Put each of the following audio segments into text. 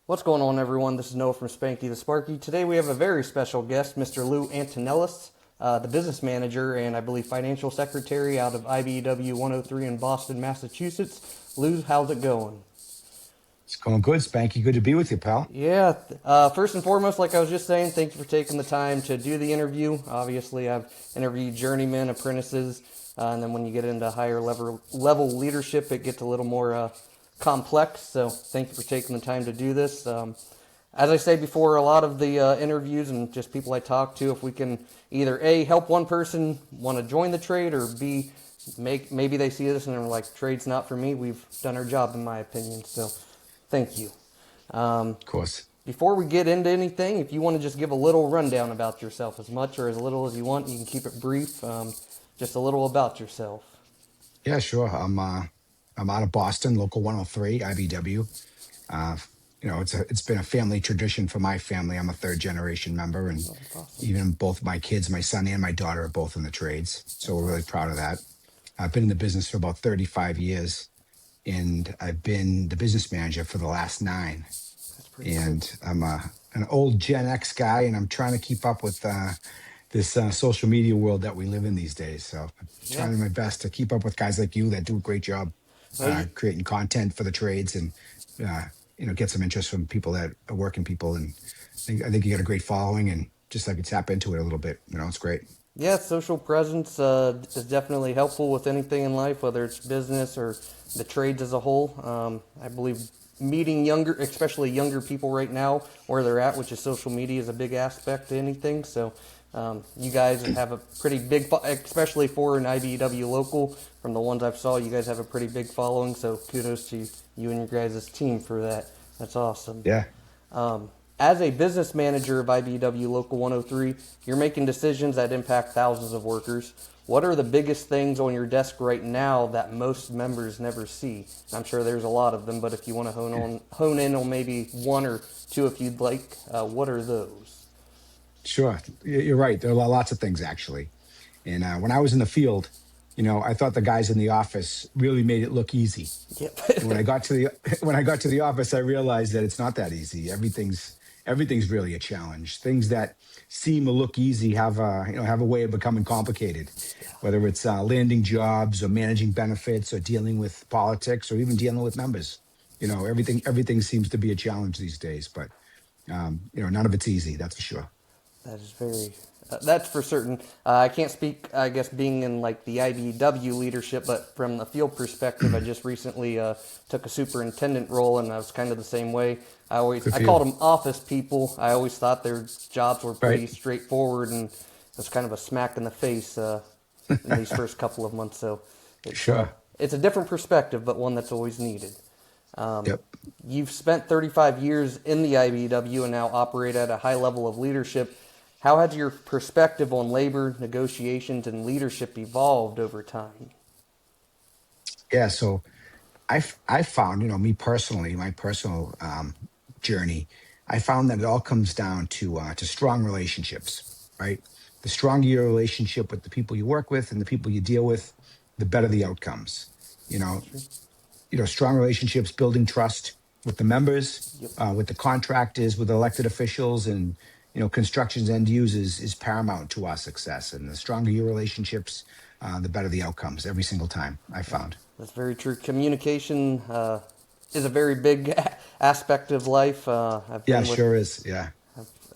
What's going on, everyone? This is Noah from Spanky the Sparky. Today we have a very special guest, Mr. Lou Antonellis, the business manager and I believe financial secretary out of IBEW 103 in Boston, Massachusetts. Lou, how's it going? It's going good, Spanky. Good to be with you, pal. Yeah, first and foremost, like I was just saying, thank you for taking the time to do the interview. Obviously, I've interviewed journeymen, apprentices, and then when you get into higher level leadership, it gets a little more complex. So, thank you for taking the time to do this. As I say before, a lot of the interviews and just people I talk to, if we can either A, help one person want to join the trade, or B, maybe they see this and they're like, trade's not for me, we've done our job, in my opinion. So, thank you. Of course. Before we get into anything, if you want to just give a little rundown about yourself, as much or as little as you want, you can keep it brief. Just a little about yourself. Yeah, sure. I'm out of Boston, local 103, IBW. Uh, it's been a family tradition for my family. I'm a third generation member, and Oh, that's awesome. even both my kids, my son and my daughter, are both in the trades. So we're really proud of that. I've been in the business for about 35 years, and I've been the business manager for the last 9. That's pretty cool. And I'm an old Gen X guy, and I'm trying to keep up with this social media world that we live in these days. So I'm Yeah. trying my best to keep up with guys like you that do a great job Well, you, creating content for the trades and uh, get some interest from people that are working people. And I think you got a great following, and just like to tap into it a little bit. It's great. yeah, social presence is definitely helpful with anything in life, whether it's business or the trades as a whole. I believe meeting younger, especially younger people right now, where they're at, which is social media, is a big aspect to anything. So you guys have a pretty big, especially for an IBEW local. From the ones I've saw, you guys have a pretty big following. So kudos to you and your guys' team for that. That's awesome. Yeah. Um, as a business manager of IBEW Local 103, you're making decisions that impact thousands of workers. What are the biggest things on your desk right now that most members never see? I'm sure there's a lot of them, but if you want to hone in on maybe one or two, if you'd like, what are those? Sure. You're right. There are lots of things actually. And when I was in the field, I thought the guys in the office really made it look easy. Yep. And when I got to the when I got to the office, I realized that it's not that easy. Everything's really a challenge. Things that seem to look easy have a way of becoming complicated. Whether it's landing jobs or managing benefits or dealing with politics or even dealing with numbers. Everything seems to be a challenge these days. But none of it's easy. That's for sure. That is very. That's for certain. I can't speak, I guess, being in like the IBW leadership, but from the field perspective, I just recently took a superintendent role, and I was kind of the same way. Good I for you. called them office people. I always thought their jobs were pretty Right. straightforward, and it was kind of a smack in the face in these first couple of months. So it's Sure. it's a different perspective, but one that's always needed. Um, Yep. you've spent 35 years in the IBEW and now operate at a high level of leadership. How has your perspective on labor, negotiations, and leadership evolved over time? Yeah. So I found, me personally, my personal journey, I found that it all comes down to strong relationships, right? The stronger your relationship with the people you work with and the people you deal with, the better the outcomes. You know, strong relationships, building trust with the members, Yep, with the contractors, with elected officials, and construction's end users is paramount to our success. And the stronger your relationships, the better the outcomes every single time. I found. that's very true. Communication is a very big aspect of life. I've Yeah, been with sure is. Yeah.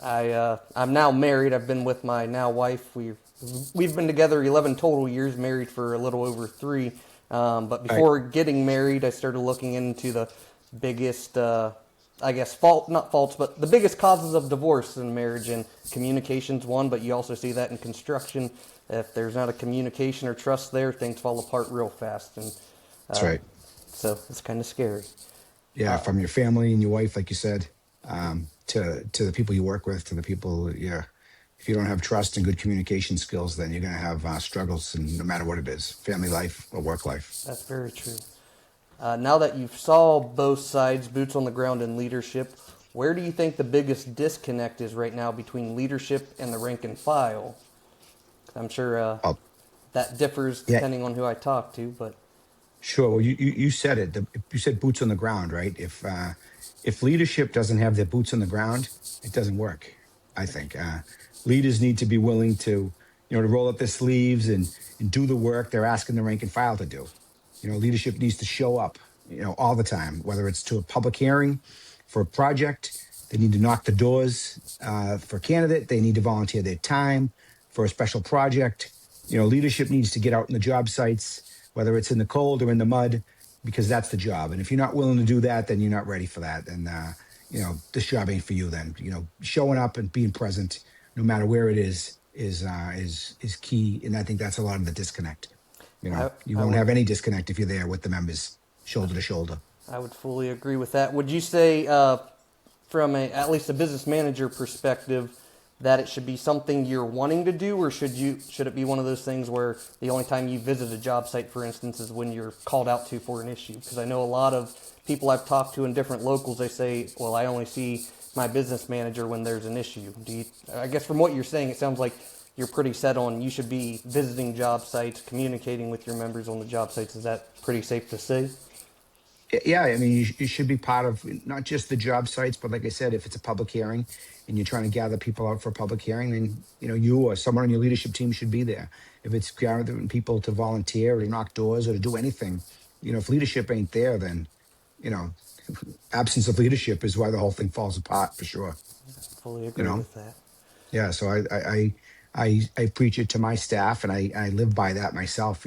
I'm now married. I've been with my now wife. We've been together 11 total years, married for a little over 3. But Right. before getting married, I started looking into the biggest, I guess, fault not faults, but the biggest causes of divorce in marriage, and communication's one. But you also see that in construction. If there's not a communication or trust there, things fall apart real fast, and That's uh, right. so it's kind of scary. Yeah, from your family and your wife, like you said, to the people you work with, to the people. Yeah, if you don't have trust and good communication skills, then you're going to have struggles, and no matter what it is, family life or work life. That's very true. Now that you've saw both sides, boots on the ground and leadership, where do you think the biggest disconnect is right now between leadership and the rank and file? I'm sure Oh, that differs yeah, depending on who I talk to, but sure. Well, you said it. You said boots on the ground, right? if leadership doesn't have their boots on the ground, it doesn't work. I think leaders need to be willing to, to roll up their sleeves and do the work they're asking the rank and file to do. Leadership needs to show up, all the time, whether it's to a public hearing for a project. They need to knock the doors for a candidate. They need to volunteer their time for a special project. Leadership needs to get out in the job sites, whether it's in the cold or in the mud, because that's the job. And if you're not willing to do that, then you're not ready for that. And this job ain't for you. Then showing up and being present, no matter where it is key. And I think that's a lot of the disconnect. You won't have any disconnect if you're there with the members shoulder to shoulder. I would fully agree with that. Would you say, from at least a business manager perspective, that it should be something you're wanting to do, or should it be one of those things where the only time you visit a job site, for instance, is when you're called out to for an issue? Because I know a lot of people I've talked to in different locals, they say, well, I only see my business manager when there's an issue. I guess from what you're saying, it sounds like you're pretty set on you should be visiting job sites, communicating with your members on the job sites. Is that pretty safe to say? Yeah, I mean, you should be part of not just the job sites, but like I said, if it's a public hearing and you're trying to gather people out for a public hearing, then you or someone on your leadership team should be there. If it's gathering people to volunteer or to knock doors or to do anything, if leadership ain't there, then you know, absence of leadership is why the whole thing falls apart for sure. Fully agree with that. Yeah, so I preach it to my staff, and I live by that myself.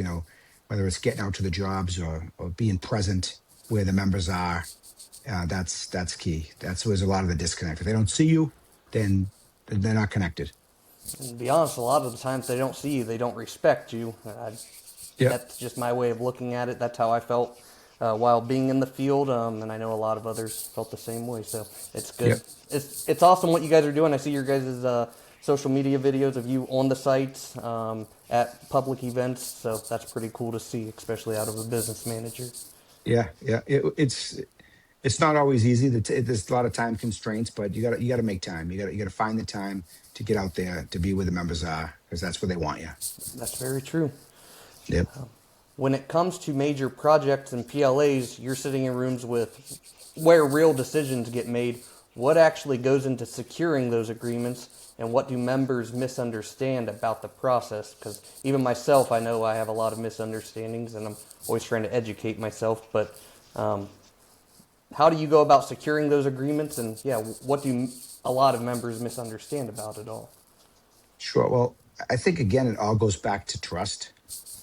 Whether it's getting out to the jobs or being present where the members are, that's key. That's where there's a lot of the disconnect. If they don't see you, then they're not connected. And to be honest, a lot of the times they don't see you, they don't respect you. That's just my way of looking at it. That's how I felt while being in the field, and I know a lot of others felt the same way. So it's good. Yep. It's awesome what you guys are doing. I see your guys' social media videos of you on the sites at public events. So that's pretty cool to see, especially out of a business manager. Yeah. It's not always easy. There's a lot of time constraints, but you got to make time. You got to find the time to get out there to be where the members are, because that's where they want you. That's very true. Yep. When it comes to major projects and PLAs, you're sitting in rooms with where real decisions get made. What actually goes into securing those agreements, and what do members misunderstand about the process? Because even myself, I know I have a lot of misunderstandings, and I'm always trying to educate myself. But how do you go about securing those agreements, and what do a lot of members misunderstand about it all? Sure. Well, I think, again, it all goes back to trust,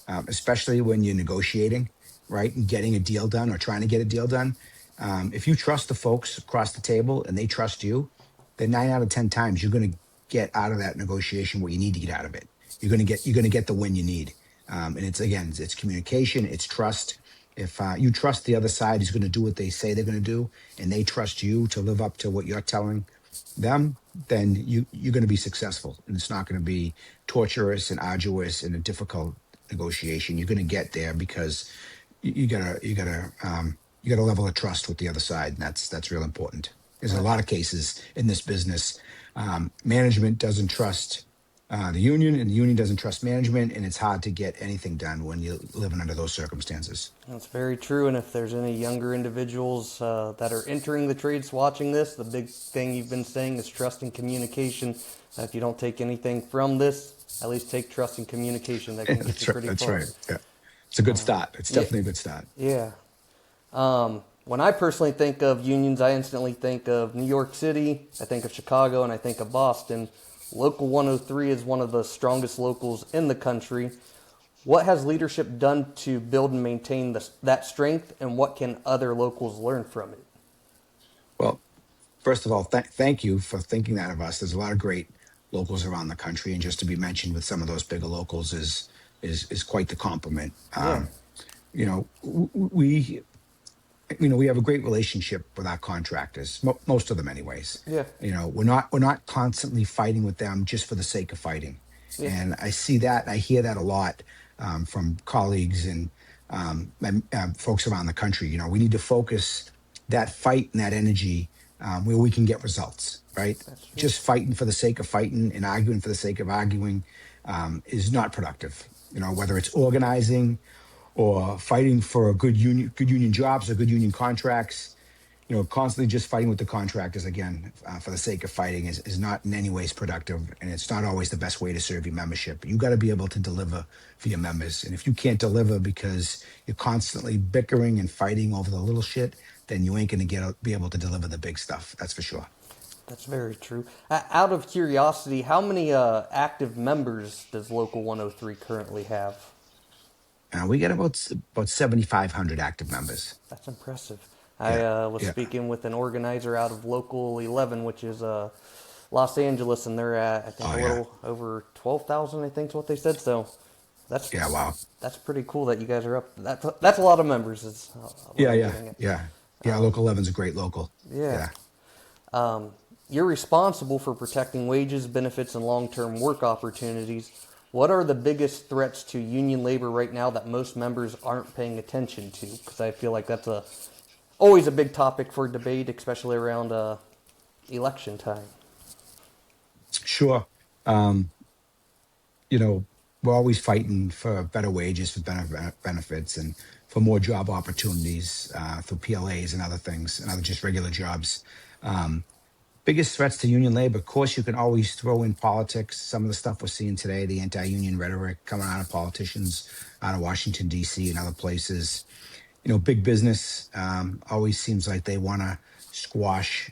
especially when you're negotiating, right, and getting a deal done or trying to get a deal done. If you trust the folks across the table and they trust you, then 9 out of 10 times you're going to get out of that negotiation what you need to get out of it. You're going to get the win you need. And it's communication, it's trust. If you trust the other side is going to do what they say they're going to do, and they trust you to live up to what you're telling them, then you're going to be successful, and it's not going to be torturous and arduous and a difficult negotiation. You're going to get there because you got a level of trust with the other side, and that's real important. There's a lot of cases in this business. Management doesn't trust the union, and the union doesn't trust management, and it's hard to get anything done when you're living under those circumstances. That's very true, and if there's any younger individuals that are entering the trades watching this, the big thing you've been saying is trust and communication. If you don't take anything from this, at least take trust and communication. That can get you pretty far. That's right. Yeah. It's a good start. It's definitely a good start. Yeah. When I personally think of unions, I instantly think of New York City, I think of Chicago, and I think of Boston. Local 103 is one of the strongest locals in the country. What has leadership done to build and maintain that strength, and what can other locals learn from it? Well, first of all, thank you for thinking that of us. There's a lot of great locals around the country, and just to be mentioned with some of those bigger locals is quite the compliment. We have a great relationship with our contractors, most of them anyways. Yeah. We're not constantly fighting with them just for the sake of fighting. Yeah. And I see that, and I hear that a lot from colleagues and folks around the country. We need to focus that fight and that energy where we can get results, right? Just fighting for the sake of fighting and arguing for the sake of arguing is not productive. Whether it's organizing or fighting for good union jobs or good union contracts, constantly just fighting with the contractors again for the sake of fighting is not in any ways productive, and it's not always the best way to serve your membership. You got to be able to deliver for your members, and if you can't deliver because you're constantly bickering and fighting over the little shit, then you ain't going to be able to deliver the big stuff. That's for sure. That's very true. Out of curiosity, how many active members does Local 103 currently have? We get about 7,500 active members. That's impressive. Yeah, I was yeah, speaking with an organizer out of Local 11, which is Los Angeles, and they're at, I think, oh a yeah, little over 12,000, I think is what they said. So that's yeah. Wow. that's pretty cool that you guys are up. That's a lot of members. Is what Yeah, I'm yeah, getting at. yeah, yeah. Local 11's a great local. Yeah. Yeah. You're responsible for protecting wages, benefits, and long-term work opportunities. What are the biggest threats to union labor right now that most members aren't paying attention to? Because I feel like that's always a big topic for debate, especially around election time. Sure. Um, we're always fighting for better wages, for benefits, and for more job opportunities through PLAs and other things, and other just regular jobs. Um, Biggest threats to union labor, of course, you can always throw in politics. Some of the stuff we're seeing today, the anti-union rhetoric coming out of politicians out of Washington, D.C. and other places. Big business always seems like they want to squash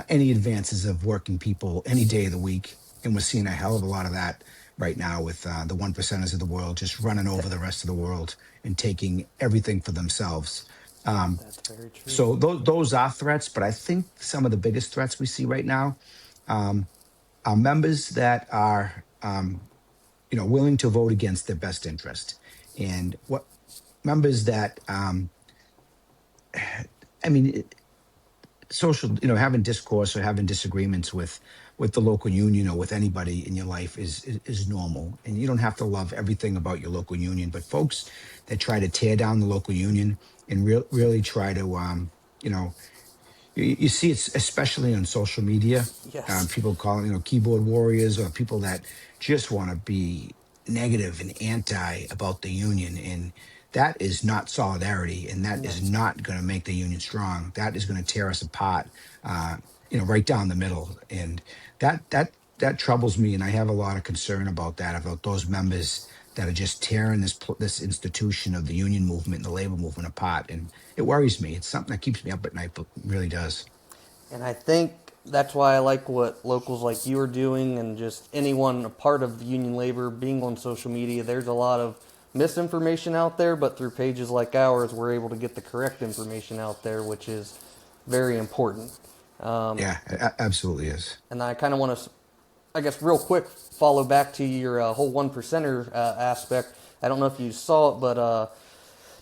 any advances of working people any day of the week. And we're seeing a hell of a lot of that right now with the one percenters of the world just running over the rest of the world and taking everything for themselves. Um, That's very true. so those are threats, but I think some of the biggest threats we see right now um, are members that are, willing to vote against their best interest, and what members that, I mean, social, having discourse or having disagreements with the local union or with anybody in your life is normal, and you don't have to love everything about your local union. But folks that try to tear down the local union and really try to, you know, you see it especially on social media. Yes. People calling, keyboard warriors, or people that just want to be negative and anti about the union. And that is not solidarity, and that No. is not going to make the union strong. That is going to tear us apart, right down the middle. And that troubles me, and I have a lot of concern about that, about those members that are just tearing this institution of the union movement and the labor movement apart. And it worries me. It's something that keeps me up at night, but it really does. And I think that's why I like what locals like you are doing, and just anyone a part of union labor being on social media. There's a lot of misinformation out there, but through pages like ours, we're able to get the correct information out there, which is very important. Yeah, it absolutely is. And I kind of want to, I guess, real quick, follow back to your whole one percenter aspect. I don't know if you saw it, but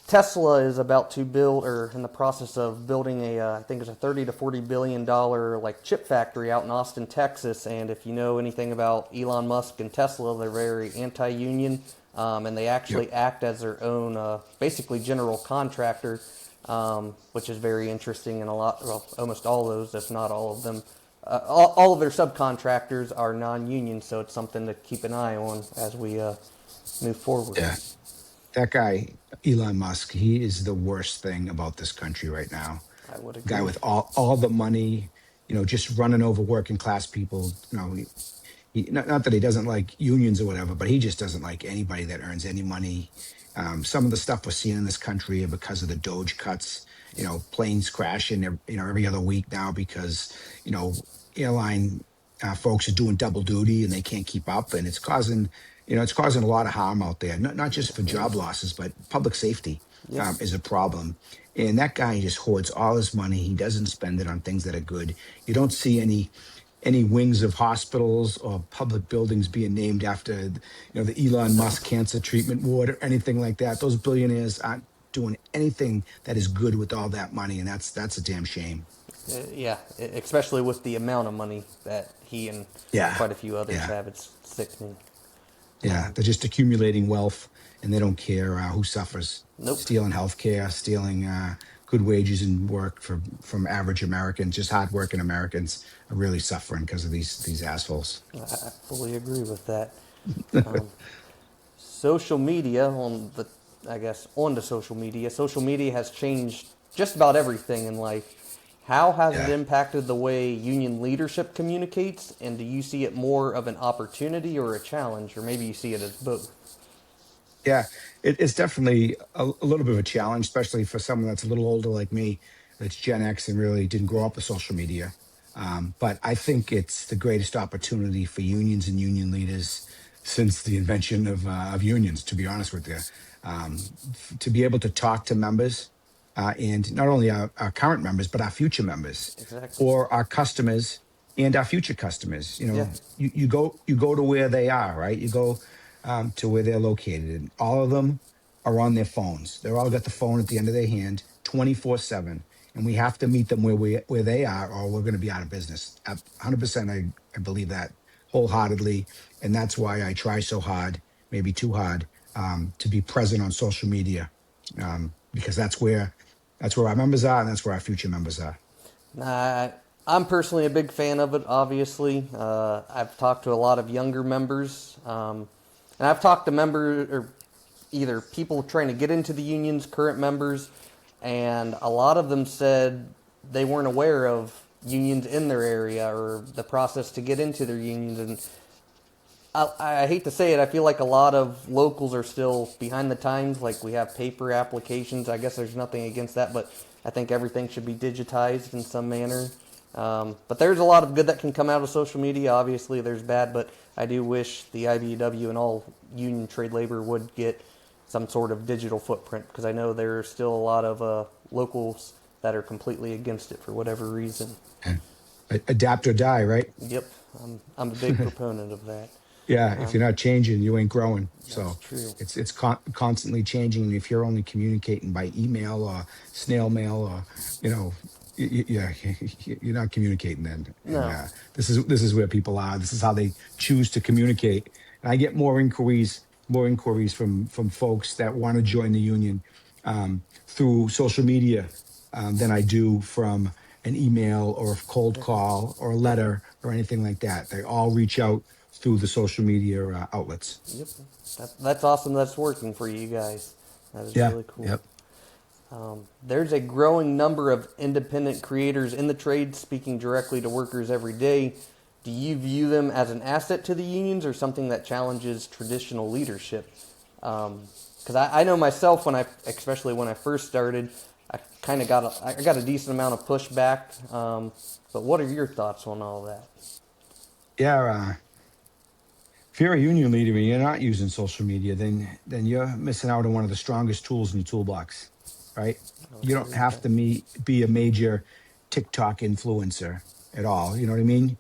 Tesla is about to build, or in the process of building I think it's a 30 to 40 billion dollar like chip factory out in Austin, Texas. And if you know anything about Elon Musk and Tesla, they're very anti-union, and they actually Yep. act as their own, basically general contractor, which is very interesting. And almost all those, if not all of them, all of their subcontractors are non-union, so it's something to keep an eye on as we move forward. Yeah. That guy, Elon Musk, he is the worst thing about this country right now. I would Guy agree. with all the money, just running over working class people. Not that he doesn't like unions or whatever, but he just doesn't like anybody that earns any money. Some of the stuff we're seeing in this country are because of the Doge cuts. Planes crashing, every other week now because airline folks are doing double duty and they can't keep up, and it's causing a lot of harm out there. Not just for It job is. losses, but public safety Yes. is a problem. And that guy just hoards all his money. He doesn't spend it on things that are good. You don't see any wings of hospitals or public buildings being named after the Elon Musk cancer treatment ward or anything like that. Those billionaires aren't doing anything that is good with all that money, and that's a damn shame. Yeah, especially with the amount of money that he and Yeah, quite a few others yeah, have. It's sickening. yeah. They're just accumulating wealth, and they don't care who suffers. Nope. Stealing healthcare, stealing good wages and work from average Americans, just hardworking Americans are really suffering because of these assholes. I fully agree with that. Um, social media I guess on to social media. Social media has changed just about everything in life. How has it Yeah. impacted the way union leadership communicates? And do you see it more of an opportunity or a challenge? Or maybe you see it as both? Yeah, it's definitely a little bit of a challenge, especially for someone that's a little older like me, that's Gen X and really didn't grow up with social media. But I think it's the greatest opportunity for unions and union leaders since the invention of unions. To be honest with you, to be able to talk to members, and not only our current members but our future members, Exactly. or our customers and our future customers. Yeah. You go to where they are, right? You go to where they're located. And all of them are on their phones. They're all got the phone at the end of their hand, 24/7. And we have to meet them where they are, or we're going to be out of business. 100%, I believe that wholeheartedly, and that's why I try so hard, maybe too hard, to be present on social media, because that's where our members are, and that's where our future members are. I'm personally a big fan of it, obviously. I've talked to a lot of younger members, and I've talked to members, or either people trying to get into the unions, current members, and a lot of them said they weren't aware of unions in their area or the process to get into their unions. And I hate to say it, I feel like a lot of locals are still behind the times. Like, we have paper applications. I guess there's nothing against that, but I think everything should be digitized in some manner. But there's a lot of good that can come out of social media. Obviously, there's bad, but I do wish the IBEW and all union trade labor would get some sort of digital footprint, because I know there are still a lot of locals that are completely against it for whatever reason. And adapt or die, right? Yep, I'm a big proponent of that. Yeah, if you're not changing, you ain't growing. That's So true. it's constantly changing. And if you're only communicating by email or snail mail, or you know, yeah, you're not communicating then. And No. this is where people are. This is how they choose to communicate. And I get more inquiries from folks that want to join the union, through social media, than I do from an email or a cold call or a letter or anything like that. They all reach out through the social media outlets. Yep. That's awesome. That's working for you guys. That is Yeah. really cool. Yep. There's a growing number of independent creators in the trade speaking directly to workers every day. Do you view them as an asset to the unions or something that challenges traditional leadership? Because I know myself, especially when I first started, I kind of got a decent amount of pushback. But what are your thoughts on all that? Yeah. If you're a union leader and you're not using social media, then you're missing out on one of the strongest tools in your toolbox, right? I would You don't agree with have that. to be a major TikTok influencer at all. You know what I mean?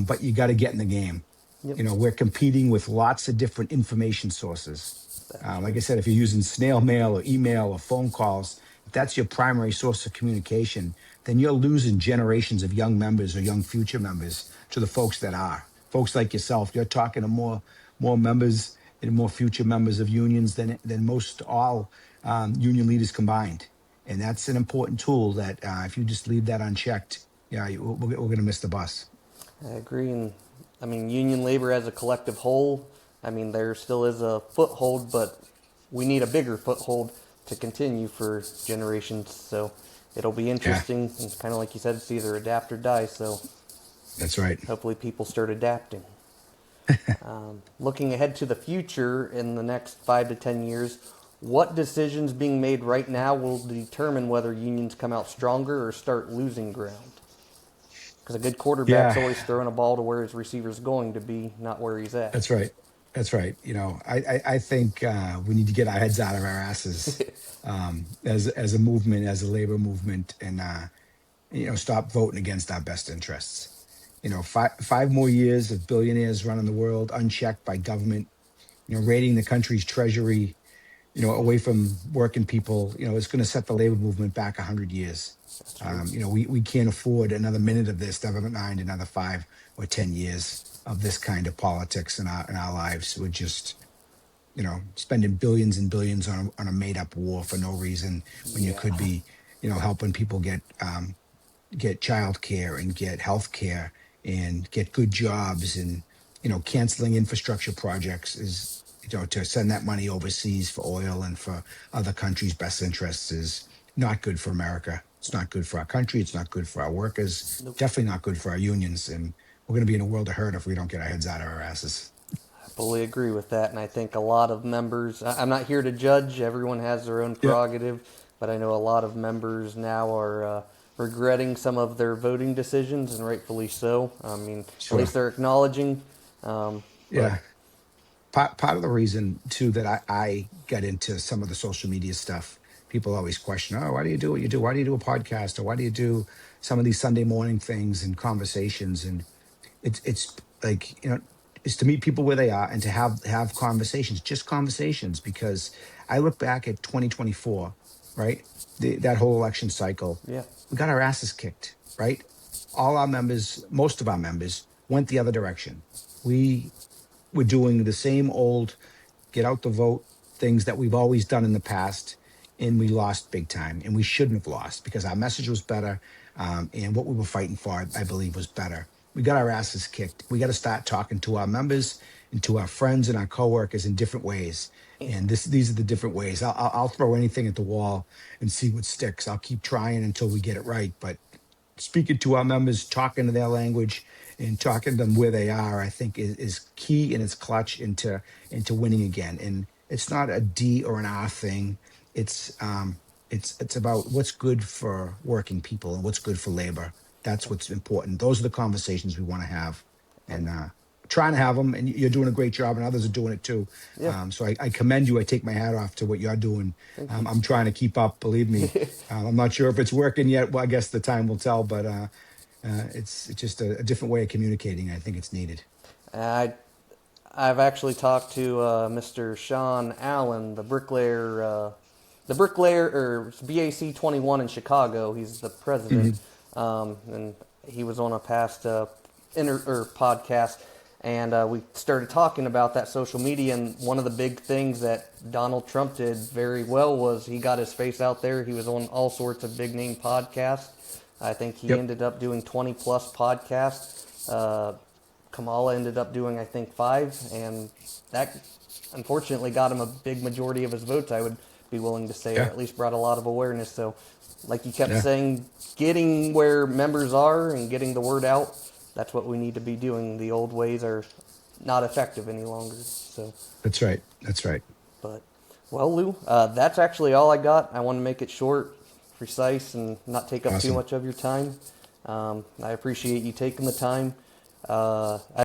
But you got to get in the game. Yep, We're competing with lots of different information sources. that's Like true. I said, if you're using snail mail or email or phone calls, if that's your primary source of communication, then you're losing generations of young members or young future members to the folks that are. Folks like yourself, you're talking to more members and more future members of unions than most all union leaders combined. And that's an important tool that, if you just leave that unchecked, yeah, we're going to miss the bus. I agree. And I mean, union labor as a collective whole, I mean, there still is a foothold, but we need a bigger foothold to continue for generations. So it'll be Yeah, interesting. And kind of like you said, it's either adapt or die. So that's right. hopefully people start adapting. Looking ahead to the future in the next 5 to 10 years, what decisions being made right now will determine whether unions come out stronger or start losing ground? Because a good quarterback's Yeah, always throwing a ball to where his receiver's going to be, not where he's at. that's right. That's right. I think we need to get our heads out of our asses, as a movement, as a labor movement, and stop voting against our best interests. Five more years of billionaires running the world unchecked by government, raiding the country's treasury, away from working people, it's going to set the labor movement back 100 years. That's true. We can't afford another minute of this, never mind another 5 or 10 years of this kind of politics in our lives. We're just, spending billions and billions on a made up war for no reason, when you Yeah. could be, helping people get child care and get health care and get good jobs, and canceling infrastructure projects is, to send that money overseas for oil and for other countries' best interests is not good for America. It's not good for our country. It's not good for our workers. Nope. Definitely not good for our unions. And we're going to be in a world of hurt if we don't get our heads out of our asses. Fully agree with that, and I think a lot of members. I'm not here to judge. Everyone has their own Yeah, prerogative, but I know a lot of members now are regretting some of their voting decisions, and rightfully so. I mean, at least sure. they're acknowledging. But Yeah. Part of the reason too that I got into some of the social media stuff, people always question, oh, why do you do what you do? Why do you do a podcast? Or why do you do some of these Sunday morning things and conversations? And it's like, is to meet people where they are and to have conversations, just conversations. Because I look back at 2024, right? That whole election cycle, yeah, we got our asses kicked, right? All our members, most of our members, went the other direction. We were doing the same old get out the vote things that we've always done in the past, and we lost big time. And we shouldn't have lost because our message was better, and what we were fighting for, I believe, was better. We got our asses kicked. We got to start talking to our members and to our friends and our coworkers in different ways. And these are the different ways. I'll throw anything at the wall and see what sticks. I'll keep trying until we get it right. But speaking to our members, talking to their language, and talking to them where they are, I think is key and it's clutch into winning again. And it's not a D or an R thing. It's about what's good for working people and what's good for labor. That's what's important. Those are the conversations we want to have, and trying to have them. And you're doing a great job, and others are doing it too. yeah. So I commend you. I take my hat off to what you're doing. Thank you. I'm trying to keep up. Believe me. I'm not sure if it's working yet. Well, I guess the time will tell. But it's just a different way of communicating. I think it's needed. I I've actually talked to Mr. Sean Allen, the bricklayer or BAC 21 in Chicago. He's the president, and he was on a past podcast, and we started talking about that social media. And one of the big things that Donald Trump did very well was he got his face out there. He was on all sorts of big name podcasts. I think he Yep. ended up doing 20 plus podcasts. Kamala ended up doing, I think, 5, and that unfortunately got him a big majority of his votes, I would be willing to say, or Yeah. at least brought a lot of awareness. So, like you kept Yeah. saying, getting where members are and getting the word out, that's what we need to be doing. The old ways are not effective any longer. So, That's right. That's right. but, well, Lou, that's actually all I got. I want to make it short, precise, and not take up too Awesome. much of your time. I appreciate you taking the time.